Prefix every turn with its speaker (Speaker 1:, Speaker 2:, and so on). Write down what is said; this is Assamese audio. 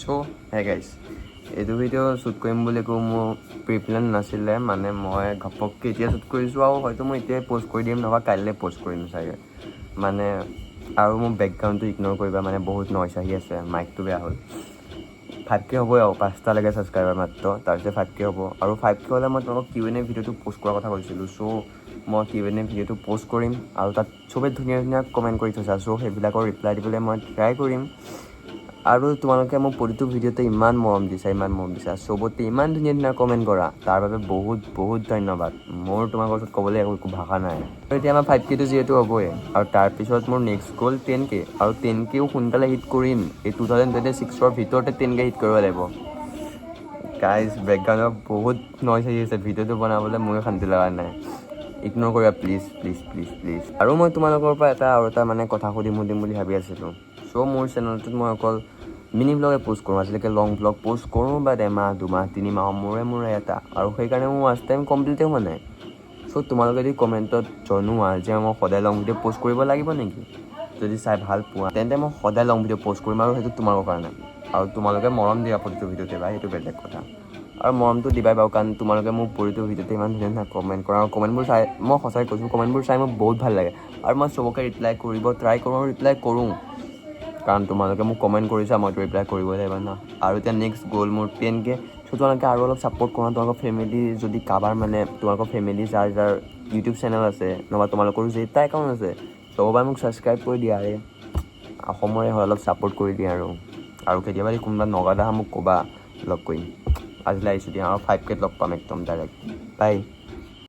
Speaker 1: চ' হে গাইজ এইটো ভিডিঅ' শ্বুট কৰিম বুলি একো মোৰ প্ৰি প্লেন নাছিলে মানে মই ঘপককৈ এতিয়া শ্বুট কৰিছোঁ আৰু হয়তো মই এতিয়াই প'ষ্ট কৰি দিম নহবা কাইলৈ প'ষ্ট কৰিম চাগে মানে আৰু মোৰ বেকগ্ৰাউণ্ডটো ইগন'ৰ কৰিবা মানে বহুত নইজ আহি আছে মাইকটো বেয়া হ'ল 5K হ'বই আৰু 5টালৈকে ছাবস্ক্ৰাইবাৰ মাত্ৰ তাৰপিছত 5K হ'ব আৰু 5K হ'লে মই তোমালোকক Q&A ভিডিঅ'টো প'ষ্ট কৰাৰ কথা কৈছিলোঁ চ' মই Q&A ভিডিঅ'টো প'ষ্ট কৰিম আৰু তাত চবেই ধুনীয়া ধুনীয়া কমেণ্ট কৰি থৈছা চ' সেইবিলাকৰ ৰিপ্লাই দিবলৈ মই ট্ৰাই কৰিম আৰু তোমালোকে মোৰ প্ৰতিটো ভিডিঅ'তে ইমান মৰম দিছা চবতে ইমান ধুনীয়া ধুনীয়া কমেণ্ট কৰা তাৰ বাবে বহুত বহুত ধন্যবাদ মোৰ তোমালোকৰ ওচৰত ক'বলৈ একো ভাষা নাই আৰু এতিয়া আমাৰ 5Kটো যিহেতু হ'বই আৰু তাৰপিছত মোৰ নেক্সট গ'ল 10K আৰু 10Kও সোনকালে হিট কৰিম এই 2026ৰ ভিতৰতে 10K হিট কৰিব লাগিব গাইজ বেকগ্ৰাউণ্ডৰ বহুত নইজ আহি আছে ভিডিঅ'টো বনাবলৈ মোৰে শান্তি লগা নাই ইগন'ৰ কৰিবা প্লিজ প্লিজ প্লিজ প্লিজ আৰু মই তোমালোকৰ পৰা এটা মানে কথা সুধিম বুলি ভাবি আছিলোঁ চ' মোৰ চেনেলটোত মই অকল মিনি ব্লগে প'ষ্ট কৰোঁ আজিলৈকে লং ব্লগ প'ষ্ট কৰোঁ বা এমাহ 2 মাহ 3 মাহৰ মূৰে এটা আৰু সেইকাৰণে মোৰ ৱাচ টাইম কমপ্লিটেই হোৱা নাই চ' তোমালোকে যদি কমেণ্টত জনোৱা যে মই সদায় লং ভিডিঅ' প'ষ্ট কৰিব লাগিব নেকি যদি চাই ভাল পোৱা তেন্তে মই সদায় লং ভিডিঅ' প'ষ্ট কৰিম আৰু সেইটো তোমালোকৰ কাৰণে আৰু তোমালোকে মৰম দিয়া প্ৰতিটো ভিডিঅ'তে বা সেইটো বেলেগ কথা আৰু মৰমটো দিবাই বাৰু কাৰণ তোমালোকে মোৰ প্ৰতিটো ভিডিঅ'তে ইমান ধুনীয়া ধুনীয়া কমেণ্ট কৰা আৰু কমেণ্টবোৰ চাই মই সঁচাকৈ কৈছোঁ কমেণ্টবোৰ চাই মোৰ বহুত ভাল লাগে আৰু মই চবকে ৰিপ্লাই কৰিব ট্ৰাই কৰোঁ আৰু ৰিপ্লাই কৰোঁ কাৰণ তোমালোকে মোক কমেণ্ট কৰিছা মইতো ৰিপ্লাই কৰিবই লাগিব ন আৰু এতিয়া নেক্সট গ'ল মোৰ 10K চ' তোমালোকে আৰু অলপ ছাপোৰ্ট কৰা তোমালোকৰ ফেমিলি যদি কাৰোবাৰ মানে তোমালোকৰ ফেমিলি যাৰ ইউটিউব চেনেল আছে নহবা তোমালোকৰো যেইটা একাউণ্ট আছে চবৰে মোক ছাবস্ক্ৰাইব কৰি দিয়া আৰে অসমৰে হয় অলপ ছাপোৰ্ট কৰি দিয়া আৰু কেতিয়াবা যদি কোনোবা নগাঁৱত আহা মোক ক'বা লগ কৰিম আজিলৈ আহিছোঁ দিয়া আৰু 5Kত লগ পাম একদম ডাইৰেক্ট বাই